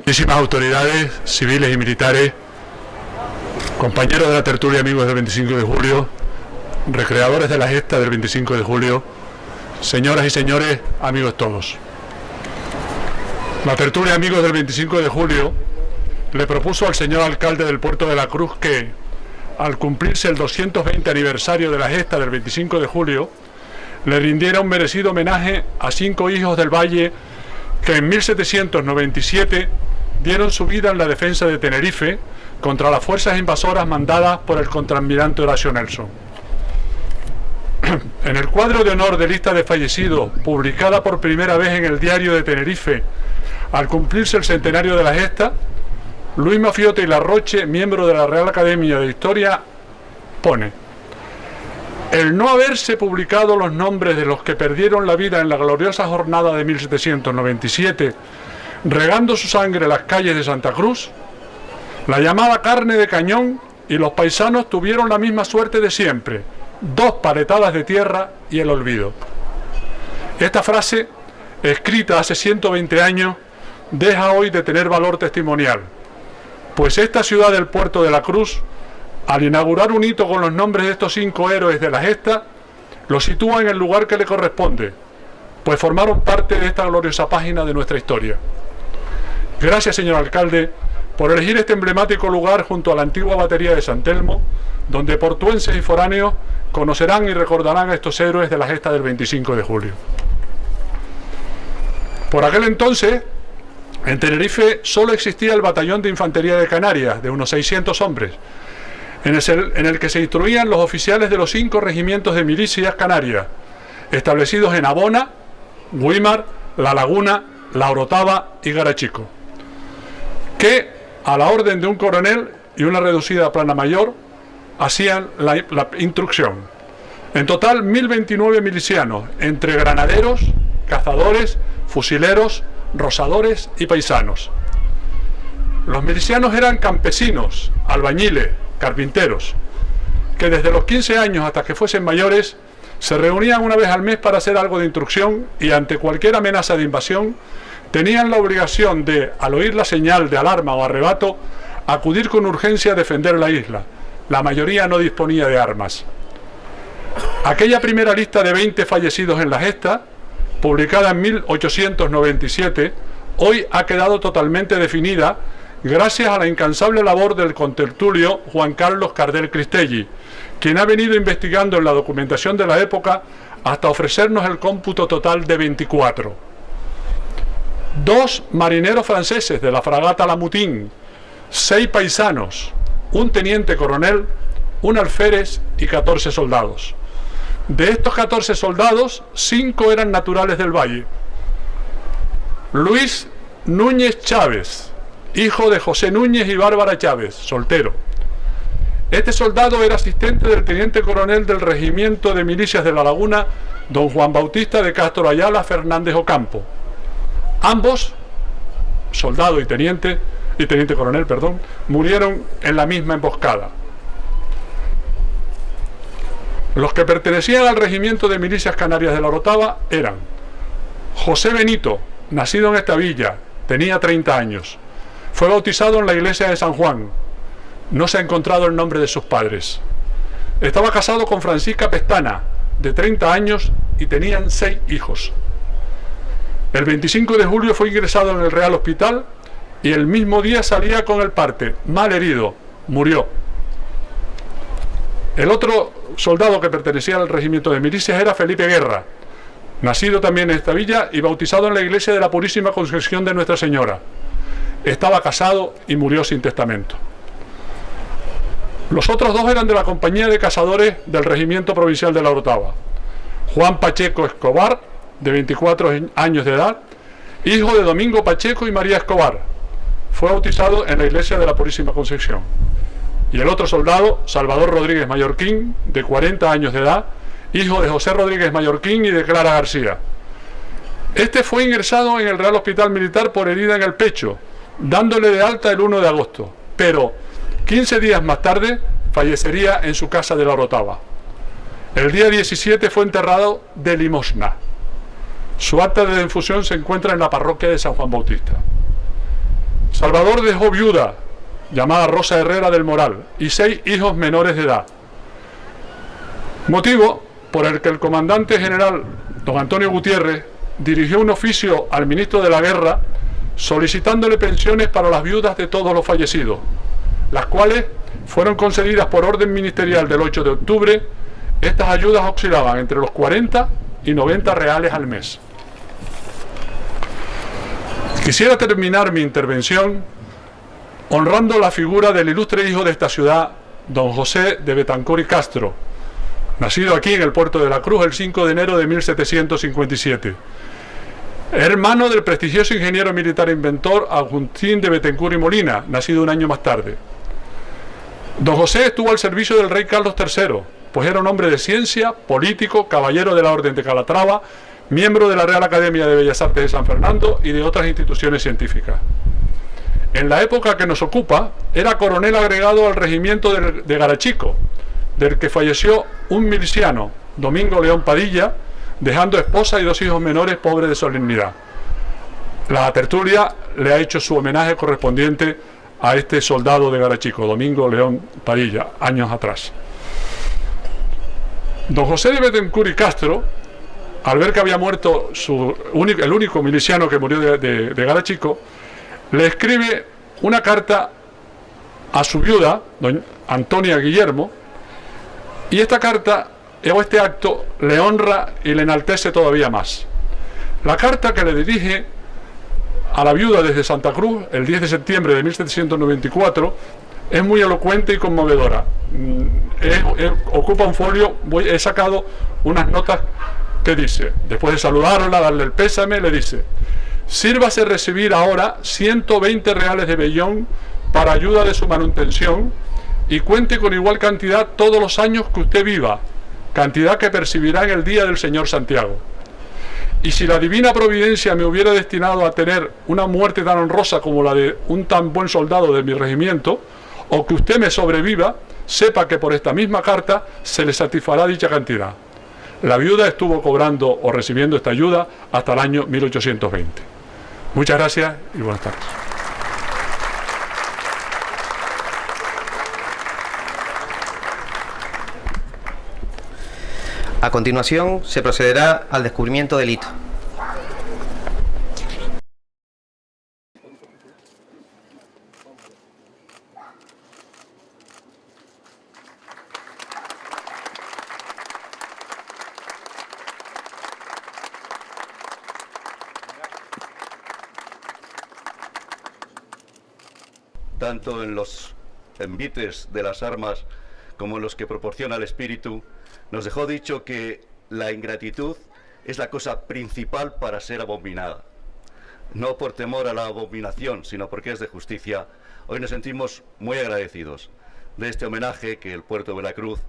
Muchísimas autoridades civiles y militares, compañeros de la tertulia, amigos del 25 de julio, recreadores de la gesta del 25 de julio, señoras y señores, amigos todos. La tertulia, amigos del 25 de julio, le propuso al señor alcalde del Puerto de la Cruz que, al cumplirse el 220 aniversario de la gesta del 25 de julio, le rindiera un merecido homenaje a 5 hijos del Valle que en 1797 dieron su vida en la defensa de Tenerife contra las fuerzas invasoras mandadas por el contraalmirante Horacio Nelson. En el cuadro de honor de lista de fallecidos, publicada por primera vez en el Diario de Tenerife al cumplirse el centenario de la gesta, Luis Mafiote y Larroche, miembro de la Real Academia de Historia, pone: el no haberse publicado los nombres de los que perdieron la vida en la gloriosa jornada de 1797, regando su sangre las calles de Santa Cruz, la llamada carne de cañón, y los paisanos tuvieron la misma suerte de siempre: 2 paletadas de tierra y el olvido. Esta frase, escrita hace 120 años, deja hoy de tener valor testimonial, pues esta ciudad del Puerto de la Cruz, al inaugurar un hito con los nombres de estos 5 héroes de la gesta, lo sitúa en el lugar que le corresponde, pues formaron parte de esta gloriosa página de nuestra historia. Gracias, señor alcalde, por elegir este emblemático lugar junto a la antigua batería de San Telmo, donde portuenses y foráneos conocerán y recordarán a estos héroes de la gesta del 25 de julio. Por aquel entonces, en Tenerife solo existía el batallón de infantería de Canarias, de unos 600 hombres, en el que se instruían los oficiales de los 5 regimientos de milicias canarias, establecidos en Abona, Güímar, La Laguna, La Orotava y Garachico, que, a la orden de un coronel y una reducida plana mayor, hacían la instrucción. En total, 1029 milicianos, entre granaderos, cazadores, fusileros, rosadores y paisanos. Los milicianos eran campesinos, albañiles, carpinteros, que desde los 15 años hasta que fuesen mayores se reunían una vez al mes para hacer algo de instrucción y ante cualquier amenaza de invasión tenían la obligación de, al oír la señal de alarma o arrebato, acudir con urgencia a defender la isla. La mayoría no disponía de armas. Aquella primera lista de 20 fallecidos en la gesta, publicada en 1897, hoy ha quedado totalmente definida gracias a la incansable labor del contertulio Juan Carlos Cardel Cristelli, quien ha venido investigando en la documentación de la época hasta ofrecernos el cómputo total de 24. 2 marineros franceses de la fragata Lamutín, 6 paisanos, un teniente coronel, un alférez y 14 soldados. De estos 14 soldados, 5 eran naturales del Valle. Luis Núñez Chávez, hijo de José Núñez y Bárbara Chávez, soltero. Este soldado era asistente del teniente coronel del Regimiento de Milicias de La Laguna, don Juan Bautista de Castro Ayala Fernández Ocampo. Ambos, soldado y teniente coronel, murieron en la misma emboscada. Los que pertenecían al Regimiento de Milicias Canarias de La Orotava eran José Benito, nacido en esta villa, tenía 30 años. Fue bautizado en la iglesia de San Juan. No se ha encontrado el nombre de sus padres. Estaba casado con Francisca Pestana, de 30 años, y tenían 6 hijos. El 25 de julio fue ingresado en el Real Hospital y el mismo día salía con el parte, mal herido, murió. El otro soldado que pertenecía al regimiento de milicias era Felipe Guerra, nacido también en esta villa y bautizado en la iglesia de la Purísima Concepción de Nuestra Señora. Estaba casado y murió sin testamento. Los otros 2 eran de la compañía de cazadores del Regimiento Provincial de La Orotava. Juan Pacheco Escobar, de 24 años de edad, hijo de Domingo Pacheco y María Escobar. Fue bautizado en la iglesia de la Purísima Concepción. Y el otro soldado, Salvador Rodríguez Mallorquín, de 40 años de edad, hijo de José Rodríguez Mallorquín y de Clara García. Este fue ingresado en el Real Hospital Militar por herida en el pecho, dándole de alta el 1 de agosto, pero 15 días más tarde fallecería en su casa de La Orotava. El día 17 fue enterrado de limosna. Su acta de defunción se encuentra en la parroquia de San Juan Bautista. Salvador dejó viuda, llamada Rosa Herrera del Moral, y 6 hijos menores de edad. Motivo por el que el comandante general don Antonio Gutiérrez dirigió un oficio al ministro de la Guerra solicitándole pensiones para las viudas de todos los fallecidos, las cuales fueron concedidas por orden ministerial del 8 de octubre. Estas ayudas oscilaban entre los 40 y 90 reales al mes. Quisiera terminar mi intervención honrando la figura del ilustre hijo de esta ciudad, don José de Betancur y Castro, nacido aquí en el puerto de la Cruz el 5 de enero de 1757. Hermano del prestigioso ingeniero militar e inventor Agustín de Betancur y Molina, nacido un año más tarde. Don José estuvo al servicio del rey Carlos III, pues era un hombre de ciencia, político, caballero de la Orden de Calatrava, miembro de la Real Academia de Bellas Artes de San Fernando y de otras instituciones científicas. En la época que nos ocupa, era coronel agregado al regimiento de Garachico, del que falleció un miliciano, Domingo León Padilla, dejando esposa y 2 hijos menores pobres de solemnidad. La tertulia le ha hecho su homenaje correspondiente a este soldado de Garachico, Domingo León Padilla, años atrás. Don José de Betancur y Castro, al ver que había muerto el único miliciano que murió de Garachico, le escribe una carta a su viuda, doña Antonia Guillermo, y esta carta, o este acto, le honra y le enaltece todavía más. La carta que le dirige a la viuda desde Santa Cruz, el 10 de septiembre de 1794, es muy elocuente y conmovedora. Ocupa un folio, he sacado unas notas que dice, después de saludarla, darle el pésame, le dice: sírvase recibir ahora 120 reales de vellón para ayuda de su manutención y cuente con igual cantidad todos los años que usted viva, cantidad que percibirá en el día del Señor Santiago. Y si la divina providencia me hubiera destinado a tener una muerte tan honrosa como la de un tan buen soldado de mi regimiento, o que usted me sobreviva, sepa que por esta misma carta se le satisfará dicha cantidad. La viuda estuvo cobrando o recibiendo esta ayuda hasta el año 1820. Muchas gracias y buenas tardes. A continuación, se procederá al descubrimiento del hito. Tanto en los envites de las armas como en los que proporciona el espíritu, nos dejó dicho que la ingratitud es la cosa principal para ser abominada. No por temor a la abominación, sino porque es de justicia. Hoy nos sentimos muy agradecidos de este homenaje que el puerto de la Cruz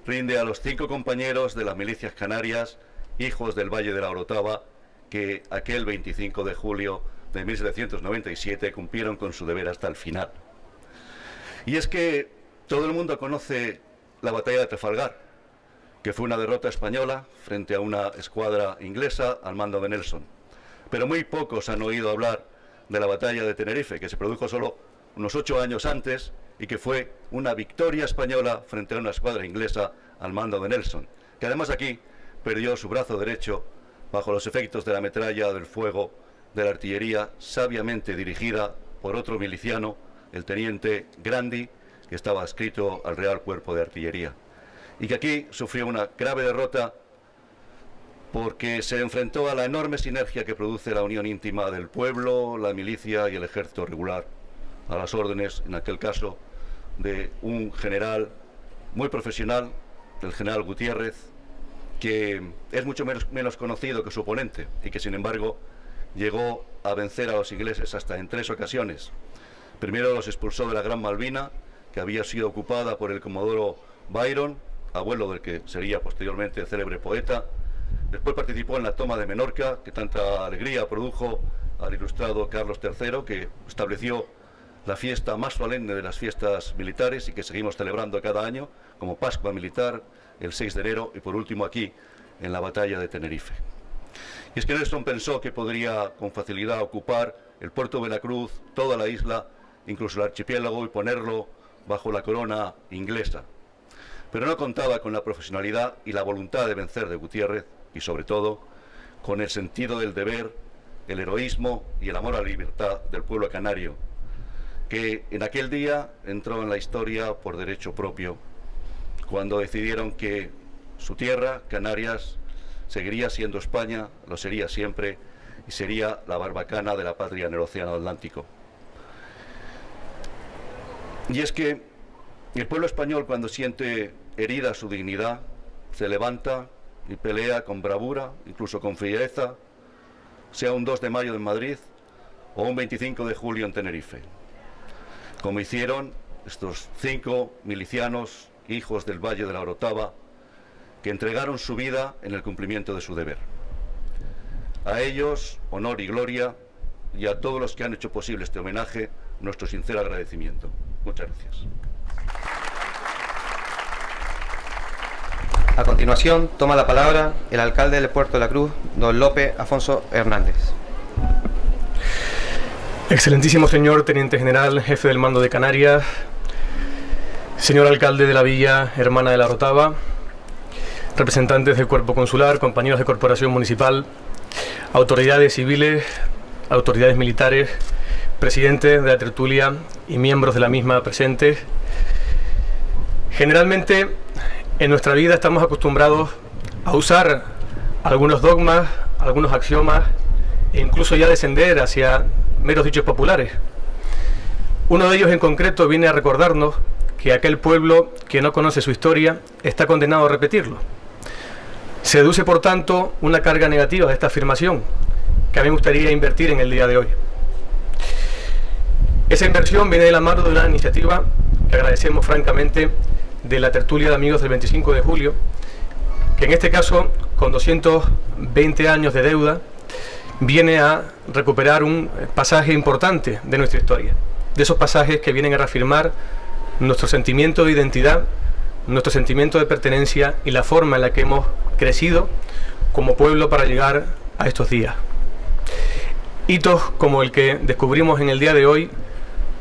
rinde a los 5 compañeros de las milicias canarias, hijos del Valle de la Orotava, que aquel 25 de julio de 1797 cumplieron con su deber hasta el final. Y es que todo el mundo conoce la batalla de Trafalgar, que fue una derrota española frente a una escuadra inglesa al mando de Nelson. Pero muy pocos han oído hablar de la batalla de Tenerife, que se produjo solo unos 8 años antes y que fue una victoria española frente a una escuadra inglesa al mando de Nelson, que además aquí perdió su brazo derecho bajo los efectos de la metralla del fuego de la artillería sabiamente dirigida por otro miliciano, el teniente Grandi, que estaba adscrito al Real Cuerpo de Artillería, y que aquí sufrió una grave derrota porque se enfrentó a la enorme sinergia que produce la unión íntima del pueblo, la milicia y el ejército regular, a las órdenes, en aquel caso, de un general muy profesional, el general Gutiérrez, que es mucho menos conocido que su oponente y que, sin embargo, llegó a vencer a los ingleses hasta en 3 ocasiones. Primero los expulsó de la Gran Malvina, que había sido ocupada por el comodoro Byron, abuelo del que sería posteriormente el célebre poeta. Después participó en la toma de Menorca, que tanta alegría produjo al ilustrado Carlos III, que estableció la fiesta más solemne de las fiestas militares y que seguimos celebrando cada año, como Pascua Militar, el 6 de enero, y por último aquí, en la batalla de Tenerife. Y es que Nelson pensó que podría con facilidad ocupar el puerto de Veracruz, toda la isla, incluso el archipiélago, y ponerlo bajo la corona inglesa. Pero no contaba con la profesionalidad y la voluntad de vencer de Gutiérrez, y sobre todo con el sentido del deber, el heroísmo y el amor a la libertad del pueblo canario, que en aquel día entró en la historia por derecho propio, cuando decidieron que su tierra, Canarias, seguiría siendo España, lo sería siempre, y sería la barbacana de la patria en el Océano Atlántico. Y es que el pueblo español, cuando siente herida su dignidad, se levanta y pelea con bravura, incluso con fiereza, sea un 2 de mayo en Madrid o un 25 de julio en Tenerife, como hicieron estos 5 milicianos, hijos del Valle de la Orotava, que entregaron su vida en el cumplimiento de su deber. A ellos, honor y gloria, y a todos los que han hecho posible este homenaje, nuestro sincero agradecimiento. Muchas gracias. A continuación, toma la palabra el alcalde del Puerto de la Cruz, don Lope Afonso Hernández. Excelentísimo señor Teniente General, jefe del mando de Canarias, señor alcalde de la Villa Hermana de la Orotava, representantes del cuerpo consular, compañeros de corporación municipal, autoridades civiles, autoridades militares, presidentes de la tertulia y miembros de la misma presentes. Generalmente en nuestra vida estamos acostumbrados a usar algunos dogmas, algunos axiomas e incluso ya descender hacia meros dichos populares. Uno de ellos en concreto viene a recordarnos que aquel pueblo que no conoce su historia está condenado a repetirlo. Se deduce, por tanto, una carga negativa de esta afirmación que a mí me gustaría invertir en el día de hoy. Esa inversión viene de la mano de una iniciativa que agradecemos francamente de la tertulia de amigos del 25 de julio, que en este caso, con 220 años de deuda, viene a recuperar un pasaje importante de nuestra historia, de esos pasajes que vienen a reafirmar nuestro sentimiento de identidad, nuestro sentimiento de pertenencia y la forma en la que hemos crecido como pueblo para llegar a estos días. Hitos como el que descubrimos en el día de hoy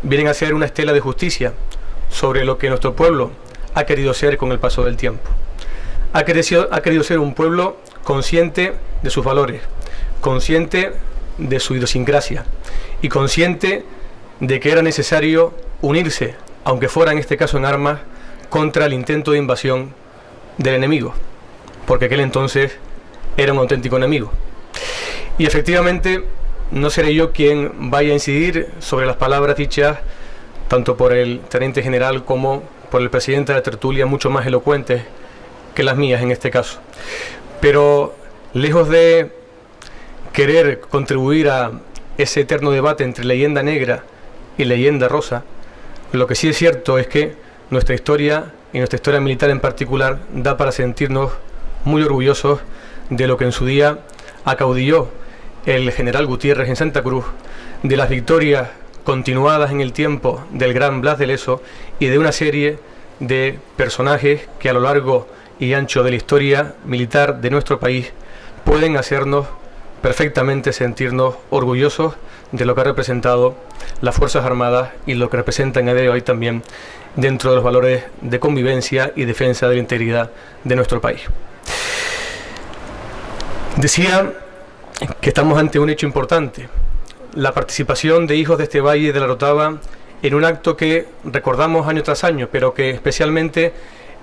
vienen a ser una estela de justicia sobre lo que nuestro pueblo ha querido ser con el paso del tiempo. Ha querido ser un pueblo consciente de sus valores, consciente de su idiosincrasia y consciente de que era necesario unirse, aunque fuera en este caso en armas, contra el intento de invasión del enemigo, porque aquel entonces era un auténtico enemigo. Y efectivamente no seré yo quien vaya a incidir sobre las palabras dichas tanto por el teniente general como por el presidente de la tertulia, mucho más elocuentes que las mías en este caso. Pero lejos de querer contribuir a ese eterno debate entre leyenda negra y leyenda rosa, lo que sí es cierto es que nuestra historia, y nuestra historia militar en particular, da para sentirnos muy orgullosos de lo que en su día acaudilló el general Gutiérrez en Santa Cruz, de las victorias continuadas en el tiempo del gran Blas de Lezo y de una serie de personajes que a lo largo y ancho de la historia militar de nuestro país pueden hacernos perfectamente sentirnos orgullosos de lo que ha representado las Fuerzas Armadas y lo que representan a día de hoy también dentro de los valores de convivencia y defensa de la integridad de nuestro país. Decía que estamos ante un hecho importante, la participación de hijos de este Valle de la Orotava en un acto que recordamos año tras año, pero que especialmente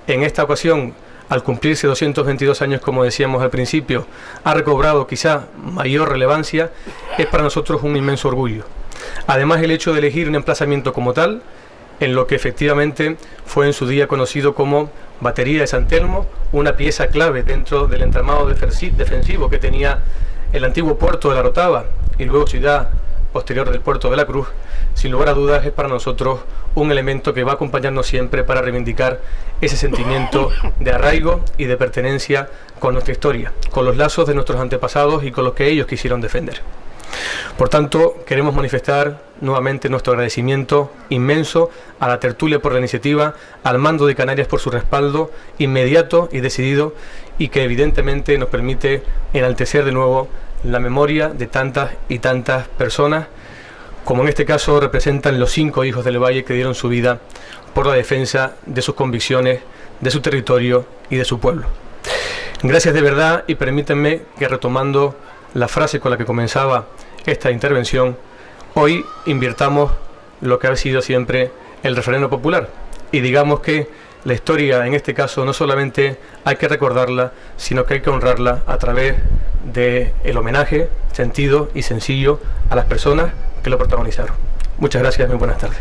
en esta ocasión, al cumplirse 222 años, como decíamos al principio, ha recobrado quizá mayor relevancia, es para nosotros un inmenso orgullo. Además, el hecho de elegir un emplazamiento como tal, en lo que efectivamente fue en su día conocido como Batería de San Telmo, una pieza clave dentro del entramado defensivo que tenía el antiguo puerto de la Orotava y luego ciudad posterior del puerto de la Cruz, sin lugar a dudas es para nosotros un elemento que va a acompañarnos siempre para reivindicar ese sentimiento de arraigo y de pertenencia con nuestra historia, con los lazos de nuestros antepasados y con los que ellos quisieron defender. Por tanto, queremos manifestar nuevamente nuestro agradecimiento inmenso a la tertulia por la iniciativa, al mando de Canarias por su respaldo inmediato y decidido, y que evidentemente nos permite enaltecer de nuevo la memoria de tantas y tantas personas como en este caso representan los 5 hijos del Valle que dieron su vida por la defensa de sus convicciones, de su territorio y de su pueblo. Gracias de verdad, y permítanme que, retomando la frase con la que comenzaba esta intervención, hoy invirtamos lo que ha sido siempre el refrendo popular y digamos que la historia, en este caso, no solamente hay que recordarla, sino que hay que honrarla a través del homenaje sentido y sencillo a las personas que lo protagonizaron. Muchas gracias, muy buenas tardes.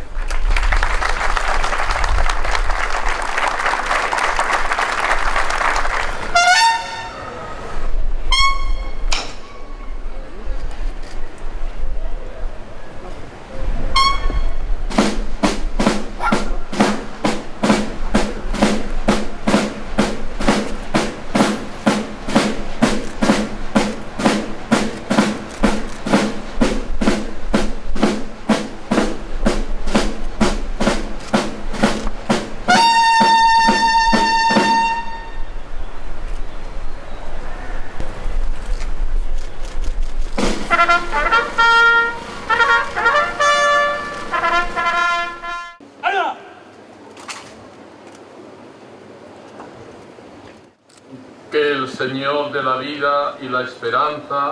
Que el Señor de la vida y la esperanza,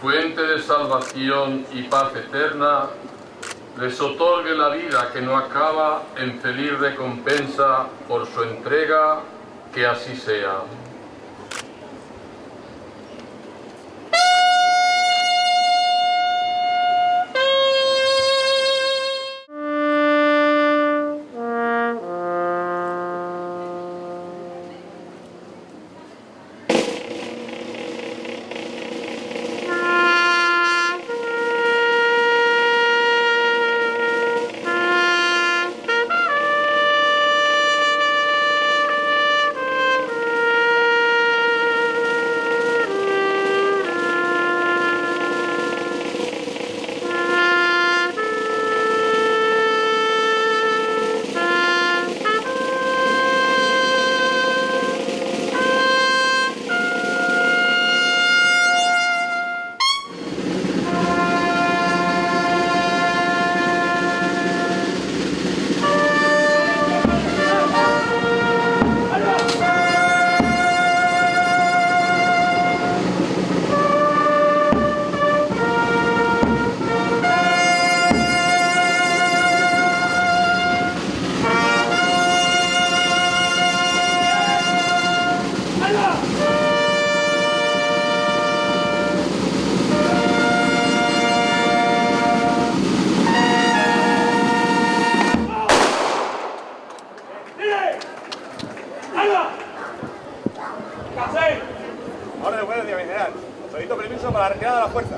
fuente de salvación y paz eterna, les otorgue la vida que no acaba en feliz recompensa por su entrega, que así sea. Orden de buenos días, mi general. Solicito permiso para la retirada de la fuerza.